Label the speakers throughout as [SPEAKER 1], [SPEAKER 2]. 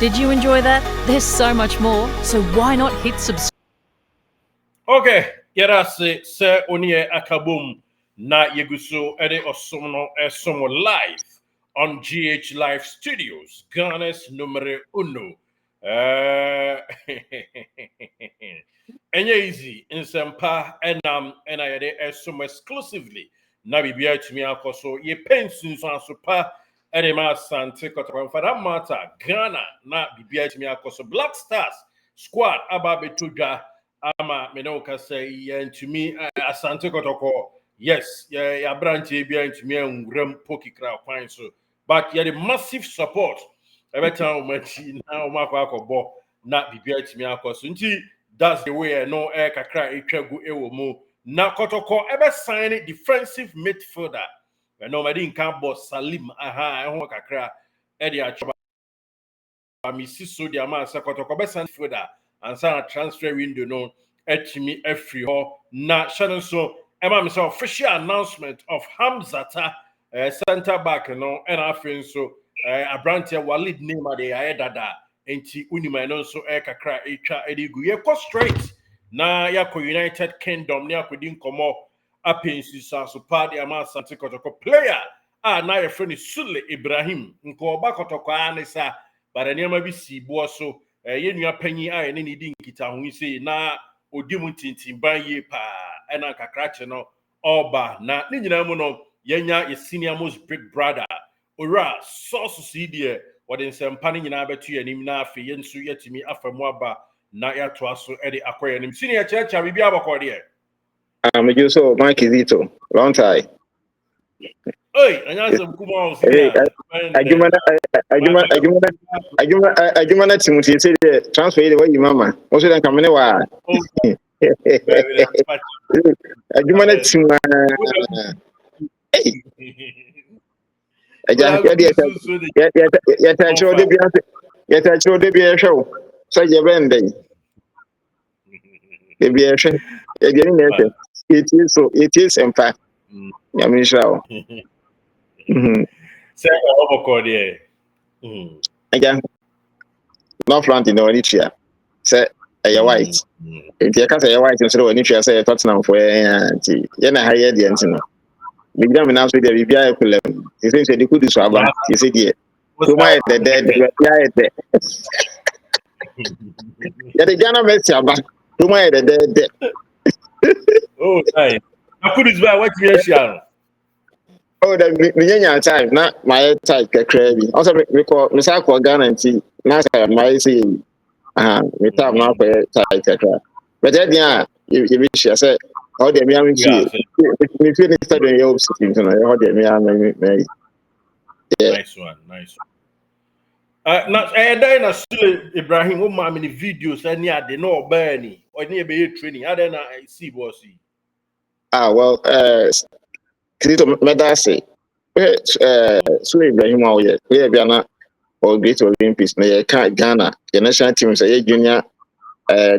[SPEAKER 1] Did you enjoy that? There's so much more, so why not hit subscribe?
[SPEAKER 2] Okay, yerase se onye akabum na yeguso ede osomo esomo live on GH Live Studios, Ghana's numero uno. Enye easy nsempa enam ena yede esomo exclusively na bibia tumi akoso ye pensun so asopa ede ma sante kotokwa for that matter Ghana na bibia tumi akoso Black Stars squad aba betudwa ama me no ka say yantumi asante kotoko yes ya branch bia ntumi anwuram pokikra kwan so but the massive support every time machi na umakwa akobo na bibia tumi akoso nti that's the way no kakra etwagu ewo mu na kotoko ebe sign defensive midfielder no madi nkan boss Salim ehon kakra e dey achoba amisi so dia man se kotoko be sign midfielder and sign transfer window no etimi afri ho na shadow so ema me say official announcement of Hamzata center back no and afin so Abrantia Walid name ade ayedada enti unima no so kakra etwa edigu ye ko straight na yako United Kingdom ne akodi nkomo apensi so party ama Asante Kotoko player na your friend Sule Ibrahim nko oba Kotoko anisa bare niam bi sibo so ye nua panyi a ne di nkita ho ise na odi mu tintin ban ye pa na kakra che no oba na ne nyina mu no yenya ye senior most big brother ora source CD what in sempa ne nyina betu anim na afi ye nso yetimi afamu aba na ya to aso e de akoye nim senior church bibi abakode e
[SPEAKER 3] me just so Mike Zito long time.
[SPEAKER 2] Hey, anyanza mkubwa wa
[SPEAKER 3] Ajuma Timothy say transfer the way mama. Also then come wa. Ajuma Tim ya show. So je bende. It is in fact. Yamisha.
[SPEAKER 2] Say abakode e.
[SPEAKER 3] Again. Not front in the Onitria. Say a white. If you can't say white instead of Onitria, say Tottenham for Yana higher the antenna. We don't announce with the BBI equivalent. He says they could do so. He said, yeah. Who might the dead? Yeah, the Ghana Messi about. Who might the dead?
[SPEAKER 2] Oh, nice. I put this by what you share.
[SPEAKER 3] Oh, the time, not my type, crazy. Also, we call Misako Ghana and see, not my see. We talk now for type, but then, yeah, you wish I said, oh, the me see. We feel it studying your sitting tonight. Oh, the me
[SPEAKER 2] nice one. Now, then I Sule Ibrahim, what my many videos, and yeah, they know Bernie or near be training. I then I see bossy.
[SPEAKER 3] Well, Krito Medase, Sule Ibrahim, we are Ghana or Great Olympics, na Ghana, the national teams, junior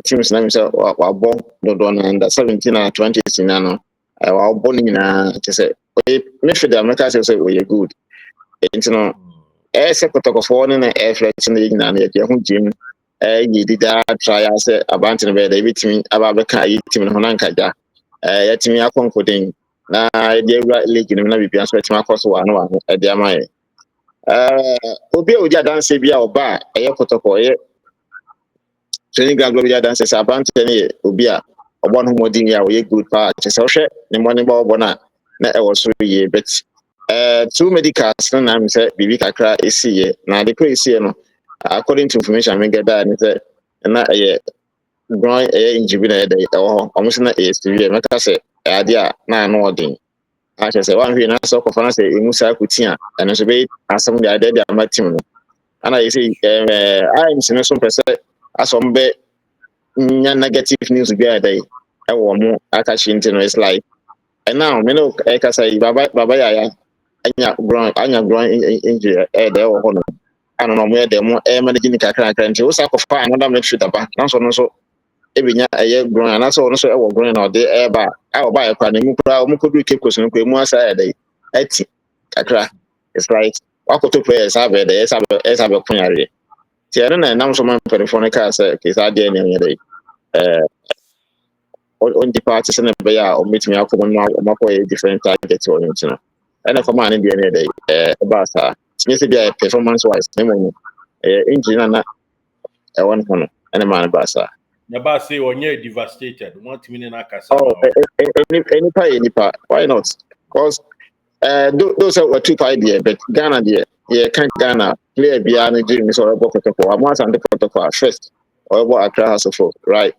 [SPEAKER 3] teams, na himself, or born the under 17 and 20 in Nano. Our born in to say, make sure the Americans say, we are good. It's no, as a Kotoko phone and air flights in the Ignan, yet your gym, you did that try as a abandoned bed, every team about the car, team in Honankaja, yet me up on coding. Na they were leaking na bibi aso etima koso wa no e de amaye obi oja dance bia oba eye Kotoko eye training ground obi dance say abant ne obi a obo no modin ya we good pa che so hwe ne mo ne ba obo na e wo so ye bet two medicals na am say bibi kakra esiye na the place here no according to information me get that say na eye groin injury na dey almost na severe make say ade a na no odin I say one way na so ko fa na say emusa akutia and so be asem dey ade dey amatim no and I say I am seeing some person asom be negative news be ade e wo mo akachi intino is like and now me no e ka say baba ya anya groin injury dey wo hono ano no mo dey mo managing kakra nti wo sa ko fa another midfield aba na so ebinya eye groin na so no so e wo groin na de eba a oba e kwa na mu kura mu kodu Cape Coast no ko mu asa ya dey eti kakra it's like wakoto players have dey esa be kunyare Tiara na nam so man telephone ka say ke sa de ne dey on the parties na be ya o meet me akọ no makọ different targets or you know and for man de ne dey ba sa tinye se be performance wise na mo engine na e won hono and man ba sa
[SPEAKER 2] na ba say onye devastated want me na kasa
[SPEAKER 3] oh any part why not because those are two idea but Ghana there yeah can Ghana player be an dream so about Kotoko I'm and the Kotoko first or about Accra House of Folk, right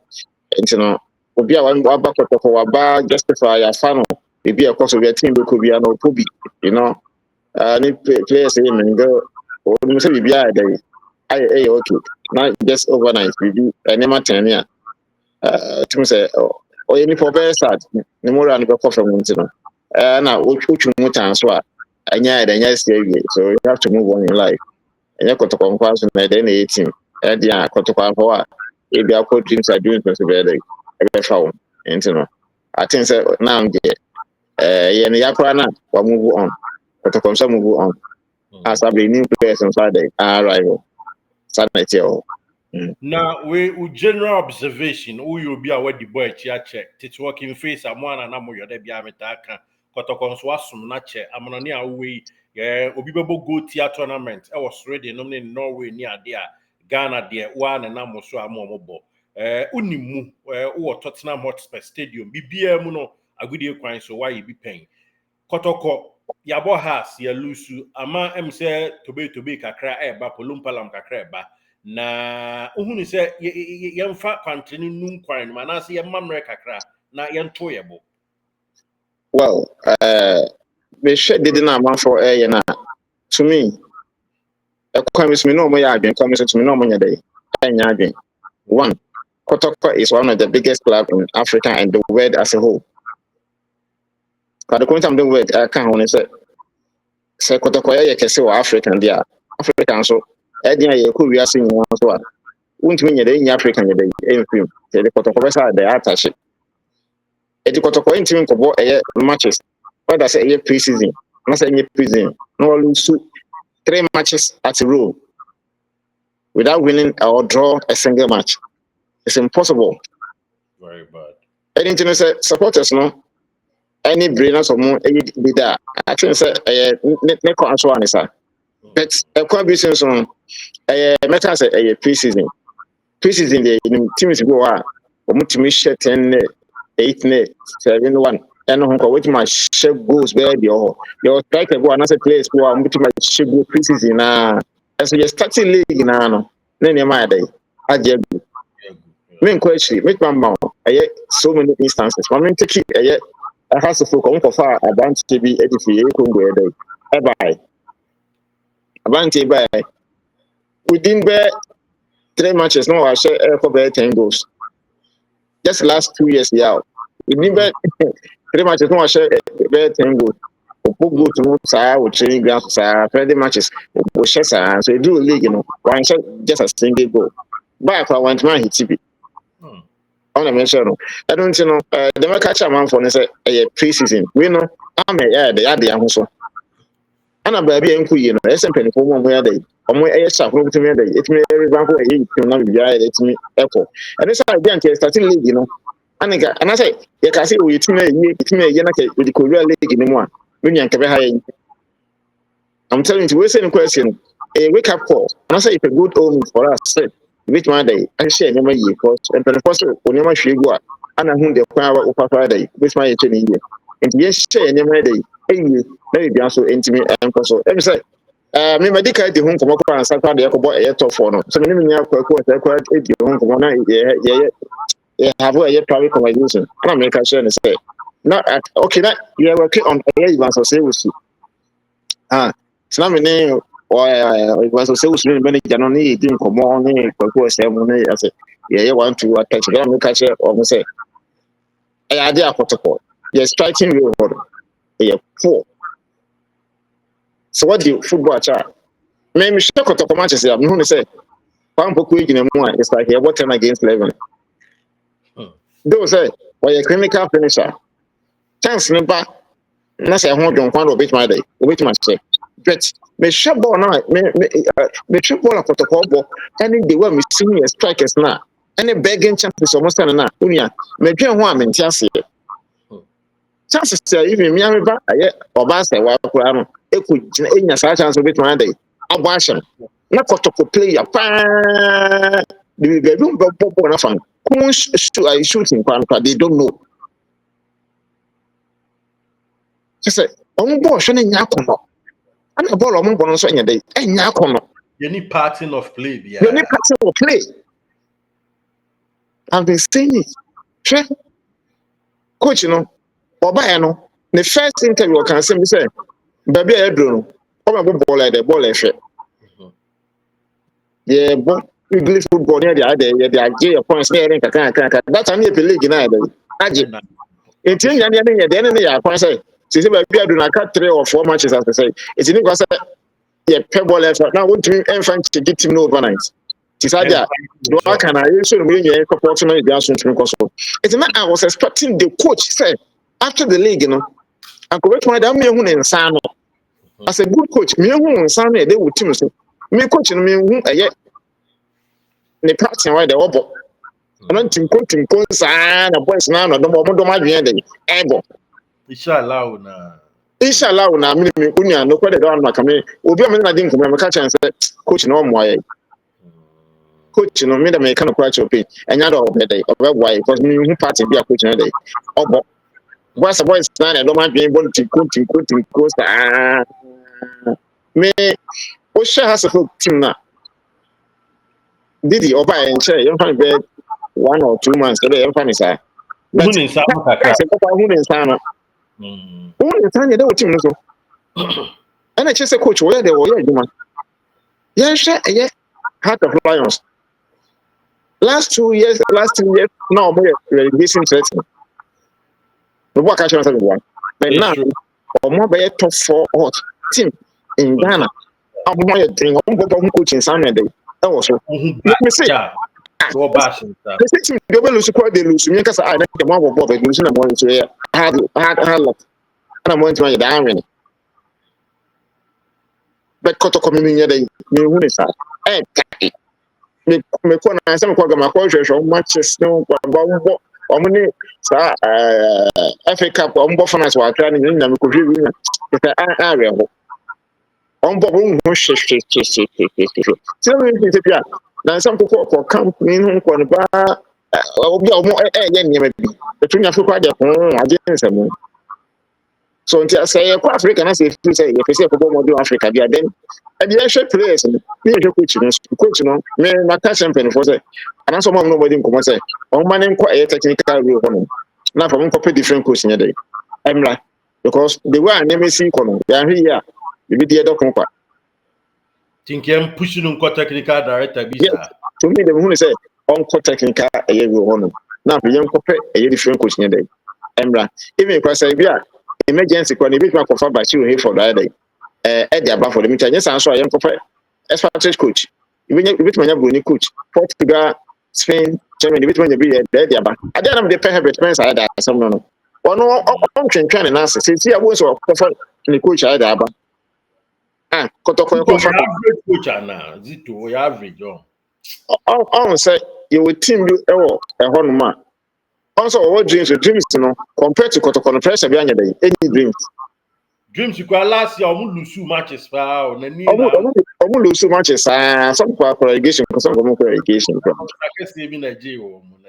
[SPEAKER 3] and you know obi a wan aba Kotoko aba justify ya fan be a cost of your team could be an opubi you know any players say men go or you say be a day I okay not just overnight we do any matter here to say or any for better side the more and go from you know na which mu tan so a anya da nya stay so you have to move on in life anya Kotoko nkwa so na dey na 18 dey a Kotoko afọ a e bi akọ dreams are doing so better e fa you know I think say now ye ne yakora na wa move on Kotoko so move on as a new person so dey arrival sanity o
[SPEAKER 2] now we general observation who you be aware the boy check it's working face am one na mo yode bia meta aka Kotoko so asum na che amonone a we obi bebo go tier tournament e was ready no ne Norway ni ade a Ghana de wa na mo so amomobo unimu wo Tottenham Hotspur Stadium bibia mu no agudie kwan so why be pen Kotoko yabo has ya lusu ama em say tobe kakra ba polumpalam kakra ba na uhunu se yemfa kwantene num kwan ma na se yemamre kakra na yento yebo
[SPEAKER 3] well me share did na man for na to me me no mo ya adwen come to me no mo nya dey anya adwen one Kotoko is one of the biggest clubs in Africa and the world as a whole. But the point I'm doing with I can't only say Kotoko ya kese wa African there. African so dia ye ku wiase nwa so a untumi nya dey African nya dey film. The Kotoko be say dey attach. The Kotoko intimi ko bo matches. Whether say pre-season, not say pre-season. No lose 3 matches at a row without winning or draw a single match. It's impossible.
[SPEAKER 2] Very bad.
[SPEAKER 3] Anything say supporters no any brainers of more any leader. I think say ne ko anso anisa. But a business on matter say pre-season. Pre-season the teams go omutimi share 10 8 7 1 and no with my share goals where your striker go and say players go omutimi share go pre-season na as you starting league na no na my dey aje men question make man so many instances for me take it has to focus on for advance to be edify Congo dey bye advance by within 3 matches no I share for 10 goals just last 2 years yeah within 3 matches no I share 10 goals go to say we training ground say friendly matches we share so you do league you know one share just a single goal by for one man hit be on a mention I don't know the make catch a man for say pre-season we know am the ahoso ana baabi enku yi no SMP for mo ya dey omo sha for to me dey etimi everyone go team na bia etimi echo and this idea until starting league you know and I say you can say we team na ke we the league ni mo a we nyan ke be ha yi I'm telling you we say the question a wake up call and I say it's a good omen for us say which one day I share nyama yi because and the first onyama hwe go a ana hu de kwa wa papa day which one you tell me and yes share nyama day na bia so intimi enko so em say me medical di hun komo kwa ansa kwa de ko bo top for no so me nya kwa di hun komo na have a private conversation and make a share and say not okay that you are working on even so say we see so na me ne o even so say we see manager no ni di komo ni kwa say mo ne say want to attach them make a share or say I dey Kotoko you striking real hard poor. So what do football chat? Maybe she talk to Manchester. I'm going to say, it's like you're 10 against 11. Those say, well, a clinical finisher. Chance never. That's a home on one of my day, which must say. but me share ball now me share ball Kotoko ball any the way me senior strikers now any begging chances almost na unia me dwen ho am ntiase chances even me ameba aye oba say wa kura no ekugina enya sa chance bit man dey abo ahye na Kotoko player pa the bedroom ball na fan come shooting pan they don't know just say on ball shone nya kono ana ball on ball so nya dey enya kono
[SPEAKER 2] you need pattern of play
[SPEAKER 3] you need pattern of play. I've been saying it. Sure. Coach, you know, Oba, no, the first interview I can say, baby, I don't know. Come on, ball like the ball, yeah, but English football near the other, they are gay points near that's a new league in either. It's in the enemy, I can say, since I do not cut 3 or 4 matches, as I say, it's in the yeah, pebble effort. Now, what do you find to get him overnight? Tisaja, do can I should bring a proportional adjustment to Kosovo. It's not I was expecting the coach said after the league, you know, I could wait my damn young and Sano. As a good coach, me and Sano, they would team so. Me coaching me who yet the parts and why the obo. I don't think coaching coach and a boys now, no more do my end. Ebo.
[SPEAKER 2] Inshallah,
[SPEAKER 3] na me unia no kwede don maka me obi o me na din ko me catch and say coach no mo aye. Coach, you know, me the me kind of quite okay. And you know, why? Because me who party be a coach today. Oh, what's the boys stand? I don't mind being able to coach. Me, what share has a full team now? Did he over and share? You find bed 1 or 2 months today. You find sir. But who in Sana? Who in Sana? They were team so. And I just say, coach, where they were, yeah, share, yeah, Heart of Lions. Last 2 years, now more relegation threatening. The work actually has one. But now, or more by a top 4 hot team in Ghana. I'm more thing on coaching Sunday. That was so. Let me say, the team they will lose quite they lose. Because I think the one of losing a morning to hard luck. And I'm going to my down. But Kotoko community, me who is that? Me ko na asem ko gama ko hwehwe matches no kwa omni sa FA Cup ombo finance wa try ni na me ko hwe na ka area ho ombo ho hwe so me ti pia na asem ko camp ni ho ko no ba obi a omo ye nyema bi etunya fo kwa de ho ade nsem so until say ko Africa na say say you say ko mo do Africa bia then and the actual players me coach no me na catch champion for say and so mom nobody come say on man ko a technical role no na for me different coach nya dey emra because the way I never see kono ya here we be there dokon kwa
[SPEAKER 2] think I'm pushing on technical director bisa
[SPEAKER 3] to me the who say on technical a role no na for yam ko a different coach nya dey emra even kwa say bia emergency kwa ni bit ma ko fa Bashiru Hayford dey Eddie Abba for the meeting. Yes, I'm sorry, I'm expatriate coach. You bit my Bruni coach. Portugal, Spain, Germany, bit my Eddie Abba. I don't know the pay have expense I had some no. Or no, I'm trying to answer. See, I was the coach I had Abba. Kotoko
[SPEAKER 2] coach now. Zito, you average.
[SPEAKER 3] I say you will team you a honma. Also, what dreams, you know, compared to Kotoko, pressure behind you, any dreams.
[SPEAKER 2] Dreams you got last year, almost lose matches for
[SPEAKER 3] almost lose matches. Some for relegation, some for relegation.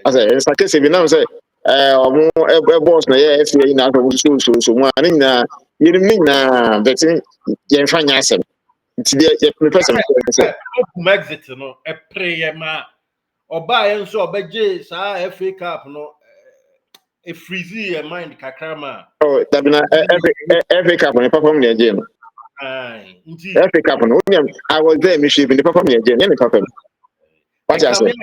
[SPEAKER 2] I
[SPEAKER 3] say, it's like I now say, boss, na yeah, FA na so one. You mean that you find yourself. It's the person.
[SPEAKER 2] Exit no, a prayer ma, or buy and so obey sa FA Cup no. A freezy a mind kakrama.
[SPEAKER 3] Oh, that been every cup on the perform near Jim. Every cup on I was there, Michelle, in the perform near Jim, any perform. What I say?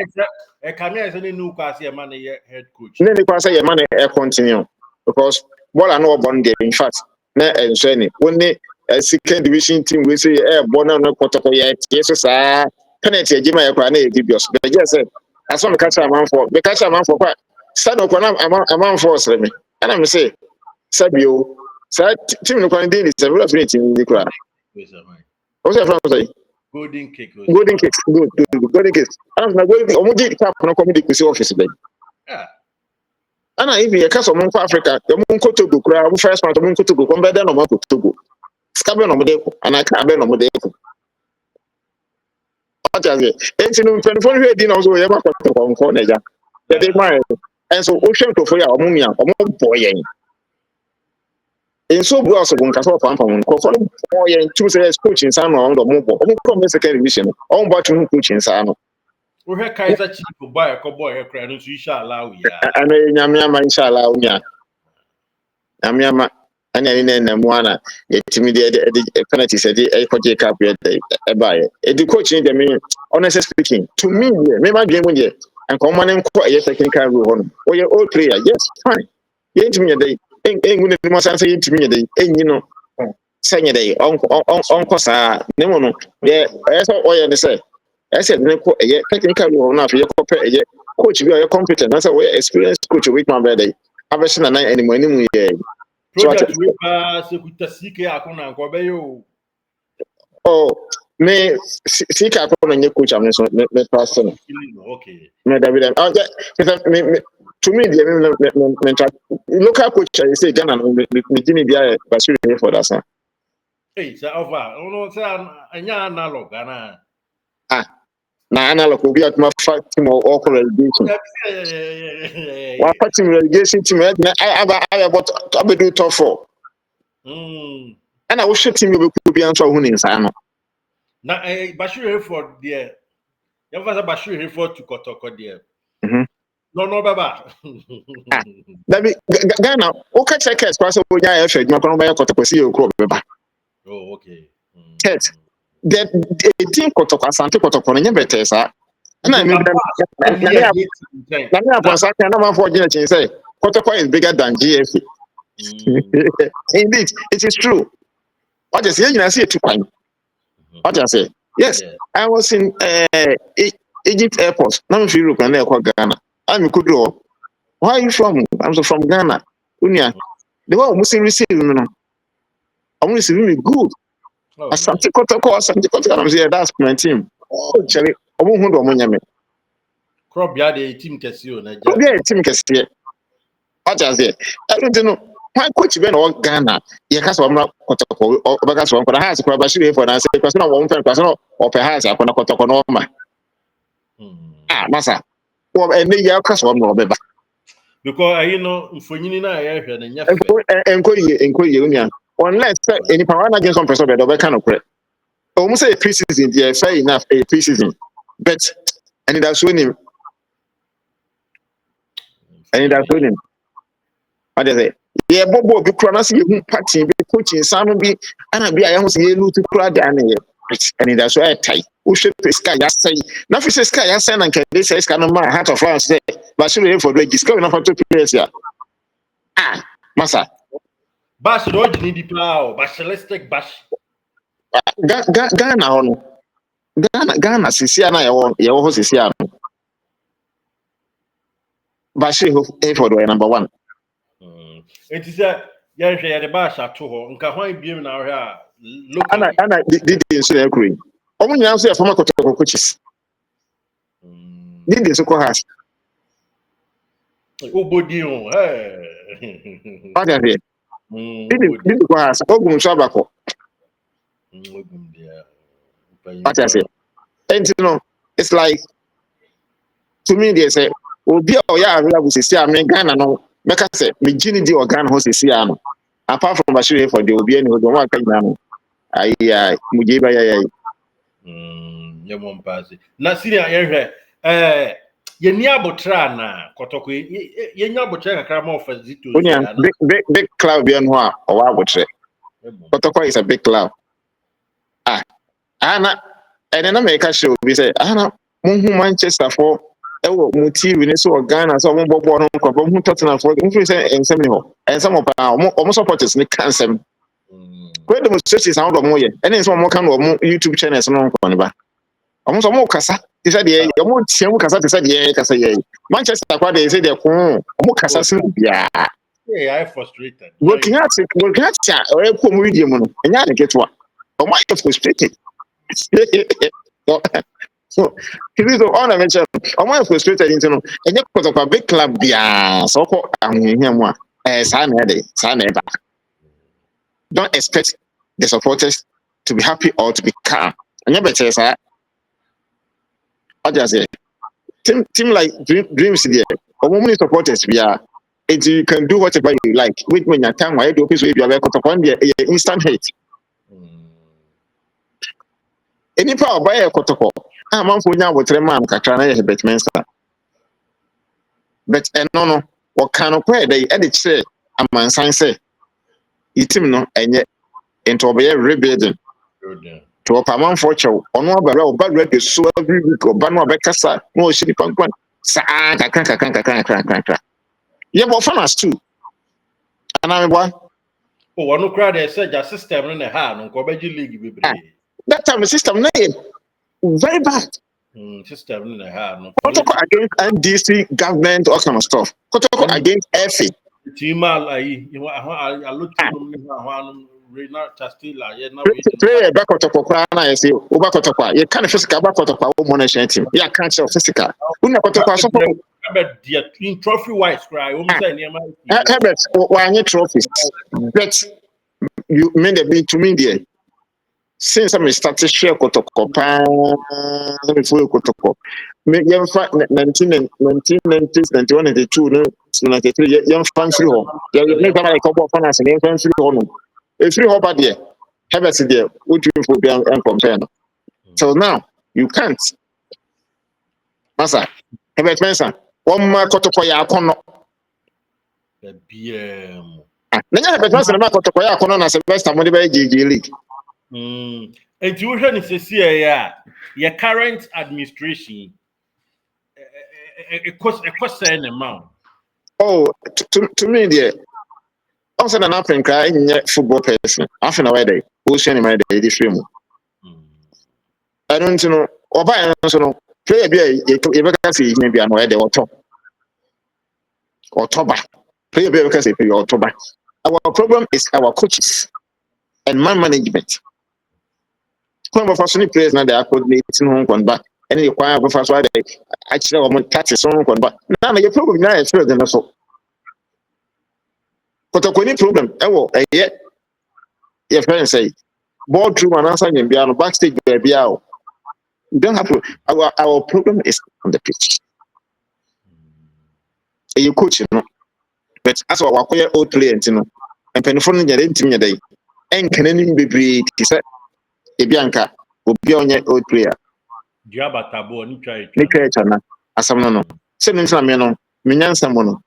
[SPEAKER 2] A camera is any new class, your money head coach.
[SPEAKER 3] Then the class, your money continue because what I know about them, in fact, and Shani, when they a second division team, we say, born on a Kotoko yet, yes, sir, penalty, Jimmy, a crane, dubious. But yes, I saw the catch a man for what? Stand up among force me. And I'm say, Sabio, team no quarantine is a real meeting in the crowd. What's your friend say?
[SPEAKER 2] Golden cake.
[SPEAKER 3] Golden cakes. Good. Golden cakes. I don't know. Omuji tap no comedy kusi office be.
[SPEAKER 2] Yeah.
[SPEAKER 3] Ana if you case omo Africa, the mo Kotoko kura, mo first part mo Kotoko, ko be dey no mo Kotoko. Skabe no mo dey ko, ana ka be no mo dey ko. Ojaze. Enti no 24 hwe di na so ye ba Kotoko nko na ja. They dey marry. And so ocean to for ya omo mia, omo boy yen. In so bu also gon kasa pam pam ko follow boy yen two say coaching san no ndo mo bo. Omo come second division. Omo ba tu coaching san no.
[SPEAKER 2] We hear Kaiser Chief boy cry no so inshallah we ya.
[SPEAKER 3] Ana nyame ama inshallah unya. Nyame ama ana ni na mu ana yetimi de penalty say de e koje cap e buy. E the coaching dem honestly speaking to me me ma game we and come man nko e technical role hono. O ye old player, yes, fine. Yetimi de engu ne mo san say yetimi de enyi no. Sanya de onko sa ne mo no ye so o ye ne say I said, technical role now. You compare coach, you are competent. That's a way experienced coach. Week my birthday. I've seen a night anymore.
[SPEAKER 2] Project we pass. Kuta sike akona nkobe yo.
[SPEAKER 3] Oh, me sike akona nye coach. I'm so me person.
[SPEAKER 2] Okay.
[SPEAKER 3] Me David. Oh, yeah. To me, the local coach. I say Ghana. Me Jimmy Bia Bashiru Hayford. That's all.
[SPEAKER 2] Hey, sir, over. Oh no, sir. Anya analog, Ghana.
[SPEAKER 3] Na analog will be at my fight team or relegation. What team relegation team? I about to do top 4. And I was shooting you be answer who in Sano.
[SPEAKER 2] Now, Bashiru Hayford, dear. You have Bashiru Hayford to Kotoko, dear. No, Baba.
[SPEAKER 3] Ghana, okay, check it. Pass over your effort. My Colombian Kotoko see you crop.
[SPEAKER 2] Oh, okay.
[SPEAKER 3] The team Kotoko, Santi Kotoko, and you better, sir. And I mean, say Kotoko is bigger than GFC. Indeed, it is true. What you say, you see it too fine. What you say? Yes, I was in Egypt airport. Now if you look and Ghana, I'm Kudo. Where are you from? I'm from Ghana. Unia. The one who receive me. I'm receiving me good. Asante Kotoko, I'm here. That's my team. Oh, Charlie, I won't hold on.
[SPEAKER 2] Crop ya the team Casio.
[SPEAKER 3] Yeah, team Casio. What you say? I don't know. Why coach Ben or Ghana? You can't swim Kotoko or Bagaswan for the house. Bashiru for us. Person one person or perhaps I cannot Kotoko norma. Massa. Well, and maybe I'll cast one more.
[SPEAKER 2] Because you know, for you know,
[SPEAKER 3] and union. Unless any power against one person, but kind of correct. Almost say pre-season, yeah, fair enough, a pre-season. But and that's winning. And that's winning. What do they say? Yeah, Bobo, be crowned party, be coaching, some be, and I be I almost yellow to crowd down here. And that's why I tie. Who should the sky? I say, nothing says sky, I say, and can they say, my heart of France, say, Bashiru for the discovery of 2 players here. Massa.
[SPEAKER 2] Bash, don't need the plow, Bash, let's take Bash.
[SPEAKER 3] Ghana, Sisiana, your horse is here. Bashiru Hayford number 1.
[SPEAKER 2] It is a the Bash at 2. Nkahwan be now here. Look,
[SPEAKER 3] and I did the agree. Only answer from a Kotoko coaches. Did this so has.
[SPEAKER 2] Oh, Bodio, hey.
[SPEAKER 3] What are they? Did go has. Ogun Shabako. What I say? And you know, it's like to me, they say, oh, be oh, yeah, I will see. I mean, Ghana, no, make us say, me Ginny or Ghana, who's a Siano. Apart from Bashiru for the Obian, who don't want to I Mujiba,
[SPEAKER 2] yeah, one pass. Now, see, you near Botrana, Kotoko, you near Botrana, Cramo for Zito.
[SPEAKER 3] Big cloud beyond what or I would say. Kotoko is a big cloud. Anna, and then I make a show. We say, Anna, Manchester for Muti, we so Ghana, so one bob on who Tottenham for and some of our almost supporters, Nick Cancer. Where the searches out of more, and then some more kind of YouTube channels on Conba. Almost more Cassa. He said, yeah, you won't see Cassa. He said, yeah, Cassa, yeah. Manchester, what they say, they're more Cassa. Yeah,
[SPEAKER 2] I frustrated.
[SPEAKER 3] Working at or a medium, and you get what. Oh my God, frustrated. So, this is all I mentioned. Oh my frustrated into no. And you put up a big club, yeah. So, I'm here more. Don't expect the supporters to be happy or to be calm. And you better say, I just say, team like dreams there. Or women supporters, we are. And you can do whatever you like. With when your time, why do you have a instant hate? Any power by a Kotoko. I'm on for now with Reman Katrana Hebetmensa. But no, what kind of prayer they edit say, a man sign say, it him no, and yet into a rebuilding. To a man for show, or no barrel, but ready so every week or Bano Becassa, no shitty punk one. Sa crank. Yeah, but fun us too. And I'm what?
[SPEAKER 2] Oh, one who cried a said your system in the hand on Cobeji League.
[SPEAKER 3] That time the system name very bad.
[SPEAKER 2] System in the hand.
[SPEAKER 3] Kotoko against NDC government, all kind of stuff. Kotoko against FA.
[SPEAKER 2] Tima, I looked at him, Rena Tastila, yet now
[SPEAKER 3] Play back Kotoko, I say, over Kotoko. You can't physical back Kotoko, money team. Yeah, can't show physical. When Kotoko,
[SPEAKER 2] in trophy wise, cry,
[SPEAKER 3] Herbert, why trophies? But you made a bit to me there. Since I started share Kotoko, let me follow Kotoko. Young 1990s, 91, 92, 93, young fan free home. You make a couple of finance and young free home. A free home, but there, Herbert, there, would you for being unconcerned? So now, you can't. Massa, Herbert Benson, one more Kotoko Yakono. Then Herbert Benson about Kotoko Yakono as a best of money by GG League.
[SPEAKER 2] And you heard say, yeah, your current administration, it costs an amount.
[SPEAKER 3] Oh, to me, dear. Also, an African cry in football person. Often away day, who's any my day, this film. I don't know, or by no play a beer, you can see maybe I'm away or top. Or toba. Play a beer because if you're toba. Our problem is our coaches and man management. Come of us, players now they are coordinating home back. And you acquire with us why they actually taxes on back. Now, your problem now is further than so. But a problem, yet, your friends say, boardroom and answer in piano, backstage, baby. You don't have to. Our problem is on the pitch. You coach, but as our old players, and Penifon, you're intimate day. And Canadian baby, he said, a Bianca will be on your old player.
[SPEAKER 2] Diabatabo,
[SPEAKER 3] Nick, as some no. Sending some men, Minyan Samono.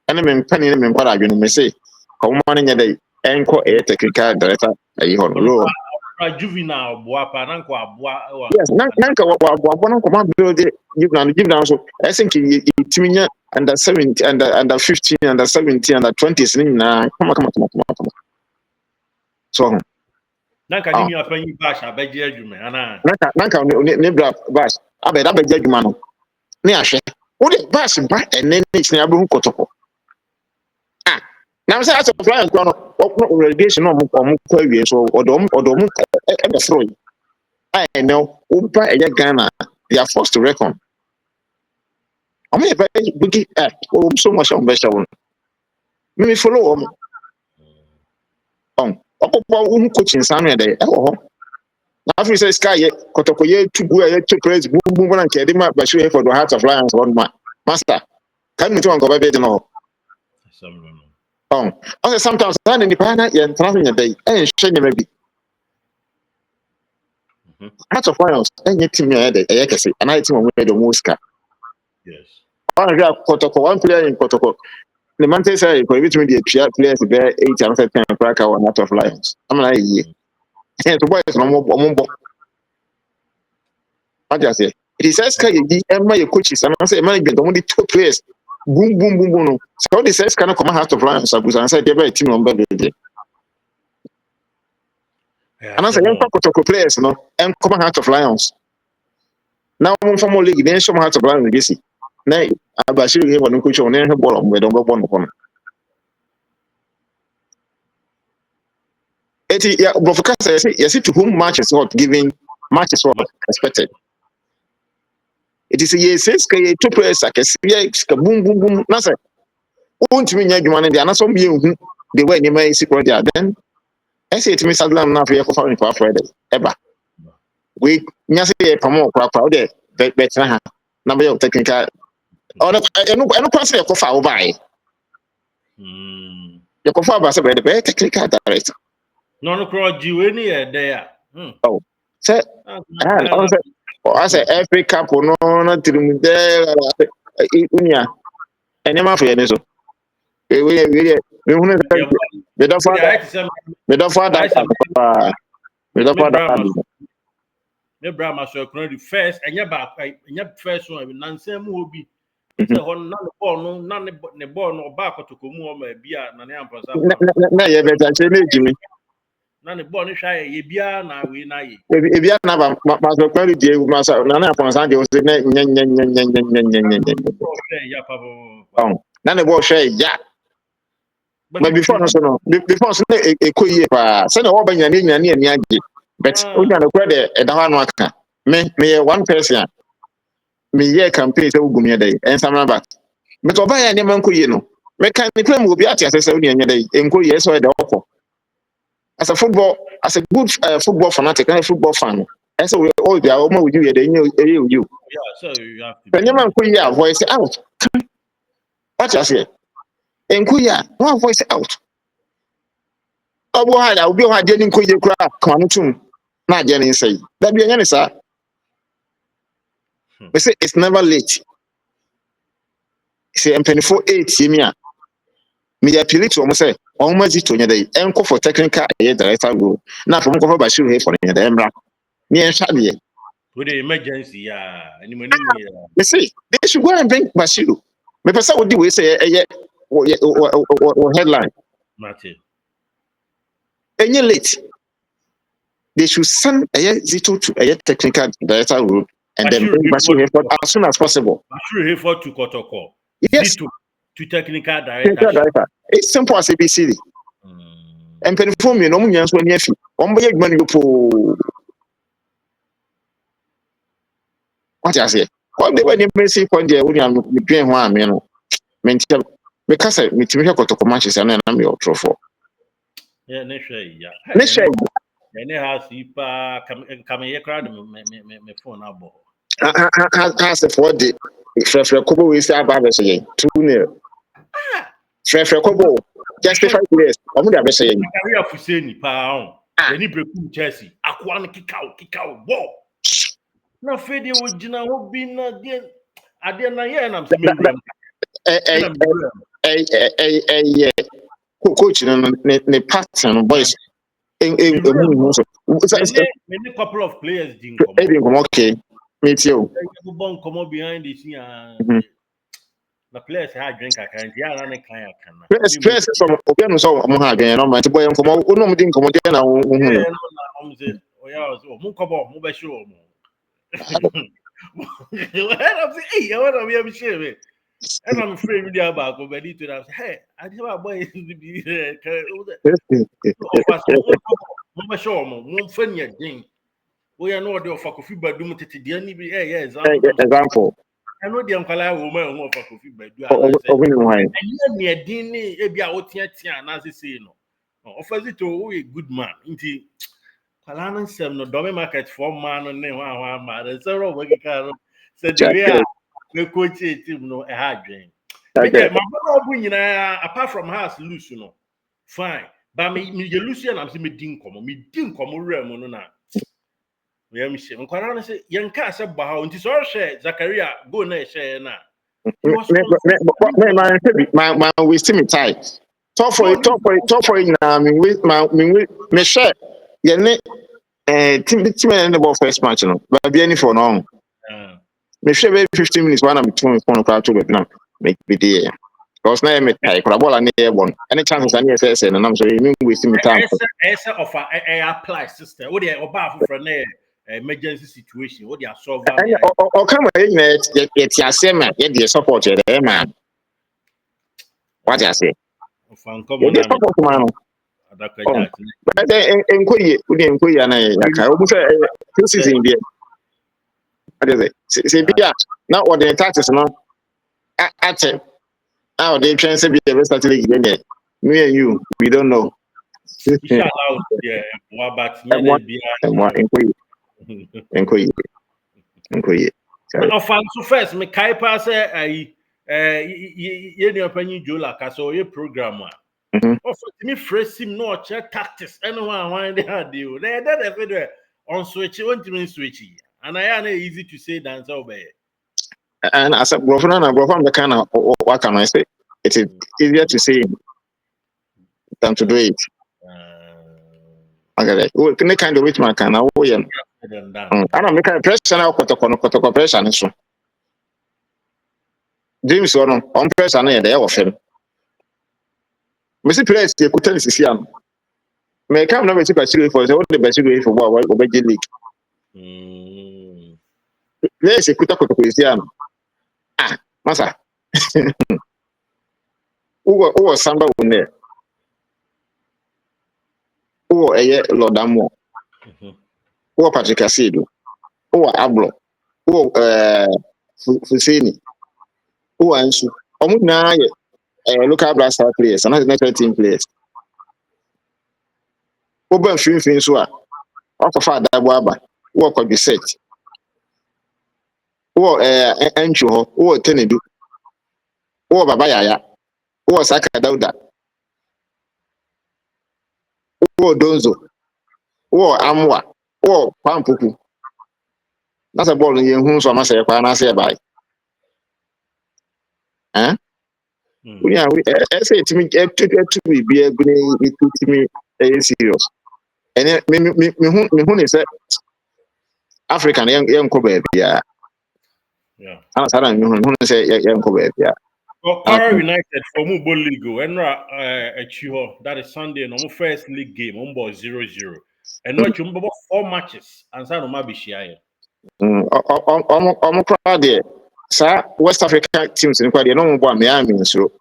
[SPEAKER 3] And I'm penny and what I may say. Come on in your day, and call a technical director, a
[SPEAKER 2] juvenile,
[SPEAKER 3] yes, Nanka, one command build it, give down. So I think it's under 70, under 15, under 17, under 20s. Come. So,
[SPEAKER 2] Nanka, you are paying bash, I beg you, man.
[SPEAKER 3] Nanka, Nibra Bash, I beg you, man. Niashe, what is Bash back and then it's near Kotoko? Now, say, as a client, relegation or so, or don't throw. I know, Upa and Ghana, they are forced to reckon. I mean, very big so much on best one. Maybe follow on. Coaching Samuel day. After say Sky, Kotoko, 2 go to praise, boom, and Kedima, Bashiru for the Heart of Lions, one man. Master, can you talk about it? No. Also, sometimes I'm in the panel and traveling a day, and shame maybe. Heart of Lions, and yet, me, I can say, and I think we made the most.
[SPEAKER 2] Yes.
[SPEAKER 3] Kotoko, one player in Kotoko. The man says, I could be the players there 8 and 10 crack our Heart of Lions. I'm like, yeah. To boys, no more. I just say, it says, my coaches, and I say, man, get only 2 players. Boom. So this says, can I come Heart of Lions? I said, they're very team on baby. And I say, young Kotoko players, and come Heart of Lions. Now, from more league, then show Heart of Lions, you see. Now, Bashiru here, one coach on any ball, we don't go one. yeah, but for you see to whom much is what giving, much is what expected. It is a yes, two players like a boom boom boom. Nothing. Won't mean you want to answer me the way you may see for there. Then I say to Miss Adlam now for your Friday. Ever. We nyase promo kwa there, better number of technical. Oh, no, I don't pass your coffee over. Your coffee was a very technical director.
[SPEAKER 2] No, cross you any there.
[SPEAKER 3] Oh, say, I say every couple no, not to there. Unia, and never for any so. We want to the father.
[SPEAKER 2] The Brahma so the first and your back, and your first one, Nancy will be. So, none the ball, none the ball, no back to come home, beer, none
[SPEAKER 3] Jimmy.
[SPEAKER 2] None the ball, shy, ye beer, now we know.
[SPEAKER 3] If you never must quality, must none upon Sunday was the none of what say, yeah. But before, before a queer, send a woman and Yaji. But we got a credit at the Hanwaka. May one person. Me ye campaign so gumia day and some about. But oba ya nyeman ko ye no. Me kan me claim will be at asese uni anya day enko ye so e de okọ. As a good football fanatic and a football fan. And so we all there almost with you you.
[SPEAKER 2] Yeah, so you have to.
[SPEAKER 3] When nyeman ko ye voice out. What you say? Enko ya one voice out. Obo ha da obi ha de nko ye kura kan tum. Na je ni say. That be anya ni sa. We say it's never late. Say M24 8 yemia. Me appeal to almost say almost to nya day enko for technical director go. Na from ko for Bashiru Hayford nya day emra. Me en shade.
[SPEAKER 2] With the emergency, yeah. Anyone
[SPEAKER 3] me say they should go and bring Bashiru. Me pesa odi we say headline.
[SPEAKER 2] Martin.
[SPEAKER 3] Any late. They should send a Zito to a technical director group and then bring Bashiru Hayford as soon as possible.
[SPEAKER 2] Bashiru Hayford to Kotoko.
[SPEAKER 3] Yes.
[SPEAKER 2] Zito to technical director.
[SPEAKER 3] It's simple as ABCD. And perform me no one else when you have on by money for what I say. What they were the messy point there when I'm between one man. Mention because I meet me Kotoko matches and I'm your trophy.
[SPEAKER 2] Yeah, yeah.
[SPEAKER 3] Let's share.
[SPEAKER 2] And it has come here crowd me phone up.
[SPEAKER 3] As a 40 Frefre Kobo we say about 2-0. Frefre Kobo just 5 years. I'm going to say
[SPEAKER 2] career for Seni pound. Any break Chelsea. Aquan kick out. Whoa. No fade would you know be not there. I didn't know and I'm
[SPEAKER 3] coach the pattern boys. Many
[SPEAKER 2] couple of players didn't come.
[SPEAKER 3] Okay. Meet you.
[SPEAKER 2] Come on behind the scene. The players had drink a kind. Yeah, and a kind.
[SPEAKER 3] Press from Obiano so Mohagan, no matter boy, come on, no, didn't come again.
[SPEAKER 2] Mukobo, Mubashu. I want to be sure. And I'm afraid with the about but need to hey, I tell my boy to be there. We are not there for coffee, but do it the only
[SPEAKER 3] example.
[SPEAKER 2] I know the uncle woman who for coffee, but do and near Dini, Ebia Otia, and as they say, no, offers it to a good man. Indeed, Palanan Sem, no domain market for man and name one man, zero working car said, we coach team no a hard dream. My brother, apart from house, loose, you know, fine. But me, Lucian, I'm saying, me didn't come around. We are missing. When say, young cast about how it is all share, Zachariah, go na share na.
[SPEAKER 3] My we see me tight. Talk for it now. Me share. Team in the ball first match, no, but be any for long. Me share 15 minutes when I'm between phone call to Vietnam. Make be there. Because now me tight. Ball and airborne. Any chances I need say, and I'm sorry, me wasting my time.
[SPEAKER 2] Essa offer apply system. What they about for an emergency situation. What they are solving.
[SPEAKER 3] Or come it's your same man. Get the support man. What I say?
[SPEAKER 2] Support
[SPEAKER 3] man.
[SPEAKER 2] adakaja.
[SPEAKER 3] But then enkoye na yaka obu say season there. Ade say bia na order taxes no ate how they train say be the best league then me and you we don't know.
[SPEAKER 2] Inshallah, yeah, but
[SPEAKER 3] enkoye.
[SPEAKER 2] Na offense first me kai pa say ye ne opanyi Jola ka so ye program a. Me fresh him no check tactics anyone they had deal. They that on switch on to switch. And I know easy to say than so bad.
[SPEAKER 3] And as a brother the kind of what can I say? It is easier to say than to do it. Okay, we can kind of which man can I don't make a pressure now Kotoko pressure so. James on pressure na dey of him. Mr. Press the kutan sisi am. Me come na be Bashiru for the Bashiru for what obeji league. Let's Kotoko sisi am. Ah, masa. Who Samba won who Lodamo, who Patrick Asido, who Ablo, who Fusini, who Ansu. Omuna local blaster players, and national team players. Who Ben Fin Sua, Okafa Dabwaba, who could be set. Who Ancho, who Tenedu, who Babayaya, who Saka Dauda, who Donzo, who Amwa, who Pampuku. That's a ball in your home, so I must say, I say by. Eh? We say to me, to be a good to me, serious. And me who is African young Kobe, yeah. I'm sorry, who say young Kobe, yeah.
[SPEAKER 2] Quara United for Mubo League, and that is Sunday, no first league game, 0-0. And not you 4 matches, and San Mabishia.
[SPEAKER 3] Crowd there. Sir, West Africa teams in Quadia, no one Miami, so.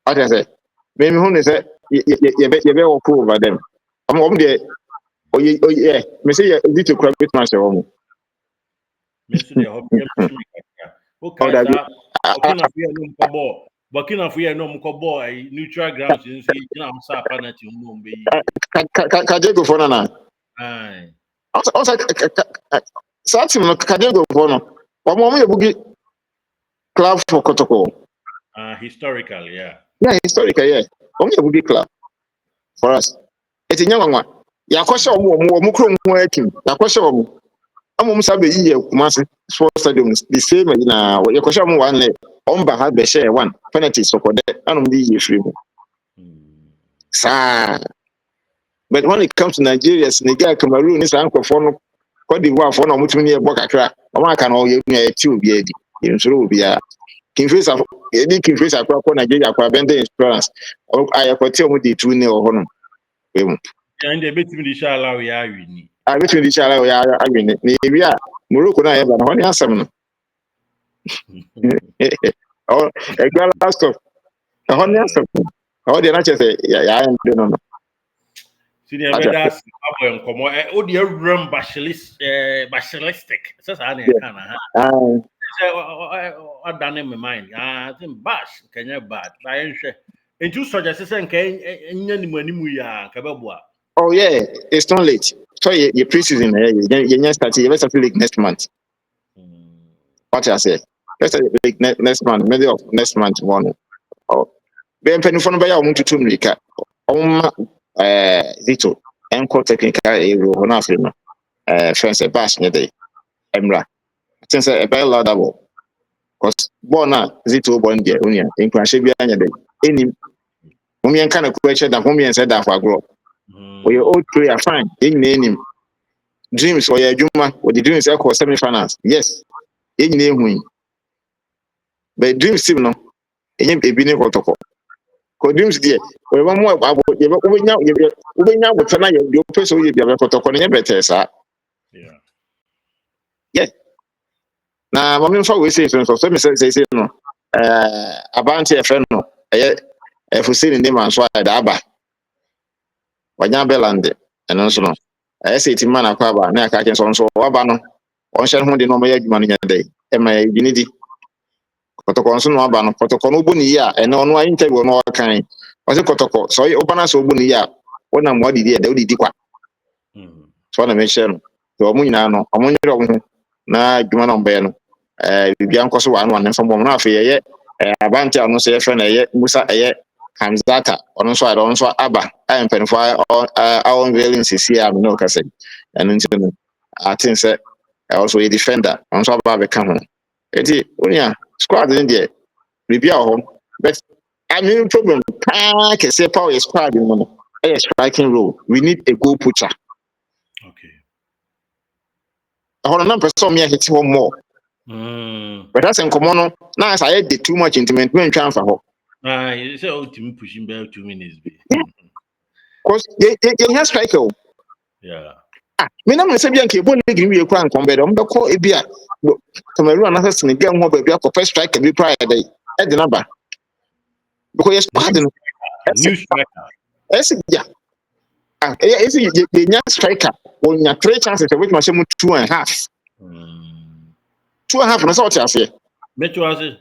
[SPEAKER 3] What I say, maybe who is it? You better walk over them. I'm over there. Oh, yeah, me say you need to crowd with myself.
[SPEAKER 2] Burkina Faso no mkobo neutral grounds you see na msa penalty mbe
[SPEAKER 3] Kajego for na also team no Kajego for no omo me bugi club for Kotoko
[SPEAKER 2] historical yeah
[SPEAKER 3] historical yeah omo bugi club for us eti nyanwa ya kwhye omo kro mu akim ya kwhye omo sabe yiye Kumasi sports stadium the same na ya kwhye omo one Omba had the share one penalty so for that and the free. But when it comes to Nigeria, Senegal, Cameroon, is uncle for Cote d'Ivoire for no mutuni Bokakra. I can all you near 2 be in through be a king face of any king face across Nigeria for vendor insurance. I have got with the 2 nil honor.
[SPEAKER 2] And the bit with the shala we are winning.
[SPEAKER 3] I bet with the shala we are winning. Maybe Morocco I have an honey answer. Oh, a girl last of a honey answer. Oh, the answer say, yeah, I don't know.
[SPEAKER 2] Senior Vedas, oh, dear room basilistic. Says I can't. What done in my mind? I think Bash can you bad. I and two soldiers say,
[SPEAKER 3] oh, yeah, it's not late. So your preseason, you start your league next month. What I say? Let's say next month, middle of next month, one. Oh, Ben Penifon by our to Tumrika. Zito, and call technical one of him. Friends, a bash near the Emra. Since a bell laudable. Because Bona Zito Bondia, Union, in Crashabia, any woman kind of question that woman said that for grow. We all three are fine, in name. Dreams or your Juma, or the dreams echo semi finance. Yes, in name. But dreams still no, in a binary protocol. Dreams dear, we want more about you now with Fana, your person will be a protocol in a better, sir. Yeah. Now, Mamma for we say so, me say no. A bounty a friend no. If we see the name and so I'd abba. wanya belande eno nso no say ti man akwa ba na aka ken so waba no on hye ho de no ma adwuma no nya dai e ma yini di Kotoko nso no waba no Kotoko no bu ni ya eno no interview no kan o se Kotoko so obana so bu ni ya wona mo didi e da odidi kwa so na me share no so omu nyina no omu nyere omu na adwuma no mbe no bibia nkoso wa no ne fam na afa ye abante ano so ye fe na ye musa ye Hamzata ono so aba I am pen for our unveiling sisi am no kase eno nti no I think say also a defender on so aba be ka ho eti onia squad in there bibia ho but I mean problem can say power squad no a striking role we need a goal pusher
[SPEAKER 2] Okay.
[SPEAKER 3] Hold on person me hit him more but that's in common now as I did too much intimate when try for
[SPEAKER 2] Ah, you say ultimate pushing back 2 minutes be.
[SPEAKER 3] Cause they have striker.
[SPEAKER 2] Yeah.
[SPEAKER 3] Me na me se bia nke bo le green we kura nkon be do mbe ko ebia Cameroon na Senegal ho ba bia ko first striker bi kura dey e de number because yes squad no
[SPEAKER 2] New striker.
[SPEAKER 3] ese bia ese ye nya striker o nya three chances which machine 2.5 2.5 na so what ase
[SPEAKER 2] Mecho ase.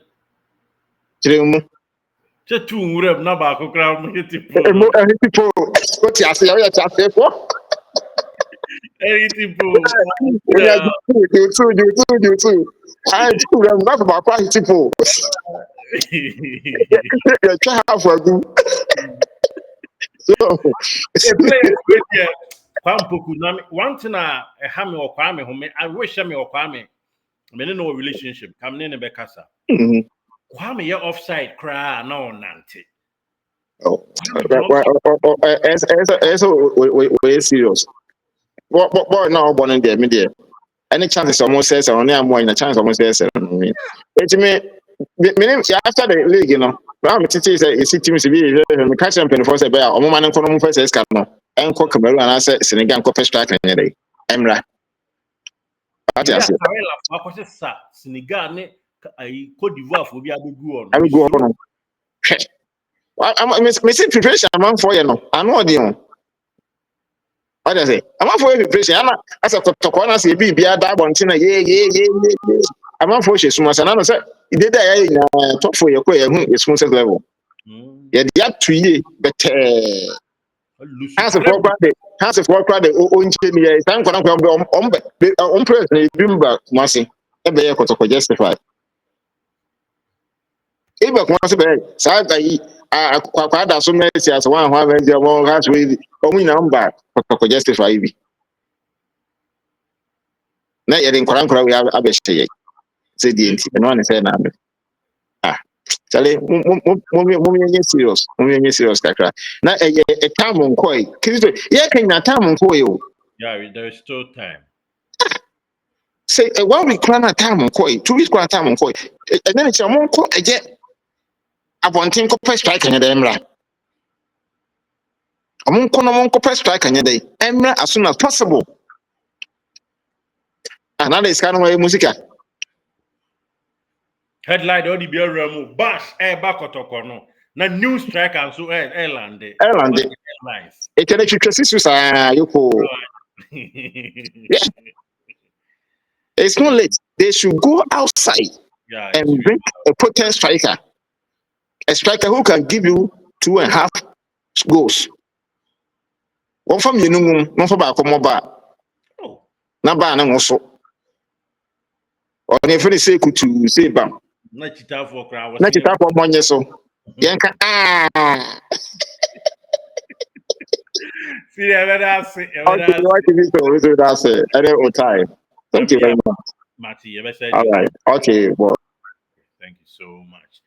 [SPEAKER 3] kire mu
[SPEAKER 2] Se tu nwurem na ba akokra mo hiti po.
[SPEAKER 3] mo tipo what ase ya ase for
[SPEAKER 2] Hiti po.
[SPEAKER 3] onya do two I two them na ba kwa tipo ya twa half agu so
[SPEAKER 2] A player with you. Kwampoku na one thing I have me or kwame home. I wish me or kwame. Me no relationship. Come ne be kasa. Kwame ye offside cry no nante.
[SPEAKER 3] Oh, we serious. What now born in there, media. Any chances almost says only I'm more in a chance almost says. It's me after the league, you know. Now, Titi is a city to be a catch champion for a bear, or man and Colonel first escano, and cook Cameroon and I said Senegal Copper Strike and day. Emra.
[SPEAKER 2] Yeah, Karela, what is that? Senegal, Cote d'Ivoire for be able to go on.
[SPEAKER 3] I will go on. I'm missing preparation among for you know. I know the what I say? I'm not for preparation. I'm as a Kotoko say be that bontina. Yeah. I'm not for she sumas and I say it did I talk for your sponsor level. Yeah, the up 2 years, but has a four crowd the own chain. Time for on president, remember, Marcy, a bear Kotoko justify. Ebe kwa se be sa ga yi akwa da so mercy as one one when the one has we omu na mba ko justify bi na ye den kwara we abehye se die nti no ne se na me chale mo ye serious kakra na e time nkoi kristo ye kan na time nkoi o
[SPEAKER 2] Yeah, there is still time.
[SPEAKER 3] say 1 week na time nkoi 2 weeks na time nkoi e na ne mo nko eje abontin ko press strike anya da mra Monko press strike anya day. Emra as soon as possible. Another is kind of musica.
[SPEAKER 2] Headline all the beer remo bash back Kotoko no. Na new striker and so Ireland.
[SPEAKER 3] Headlines. It can actually yoko. Yeah. It's not late. They should go outside and bring a potent striker. A striker who can give you 2.5 goals. One from you know, one for back
[SPEAKER 2] Oh.
[SPEAKER 3] Number and also. Or if they say to say bam.
[SPEAKER 2] Not chita for crowd.
[SPEAKER 3] Not to tap on money so. Yanka
[SPEAKER 2] See, that's it.
[SPEAKER 3] That's it. Any time. Thank you very much.
[SPEAKER 2] Matty,
[SPEAKER 3] all right. Okay. Well.
[SPEAKER 2] Thank you so much.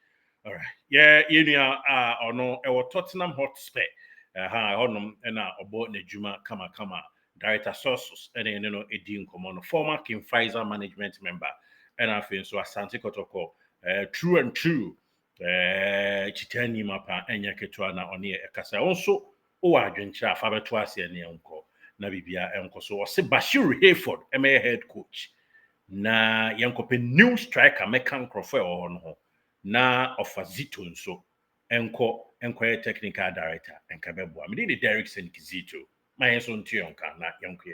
[SPEAKER 2] All right. Yeah, you know, or no, our Tottenham Hotspur. Honum and about Nejuma Kama Director Sources, and then, you know, Edin Common, former King Pfizer management member, and I feel so Asante Kotoko, true and true, Chitani Mapa, and Yaketuana on here, Kasa also, Adventure, Fabertuasi and Yanko, Nabibia, and Koso, or Bashiru Hayford, MA head coach. Na Yankope new striker, Mekan Crofel or no, na of a Zito so. enko technical director enka beboa me dey Derrickson Kizito my so ntionka na yonko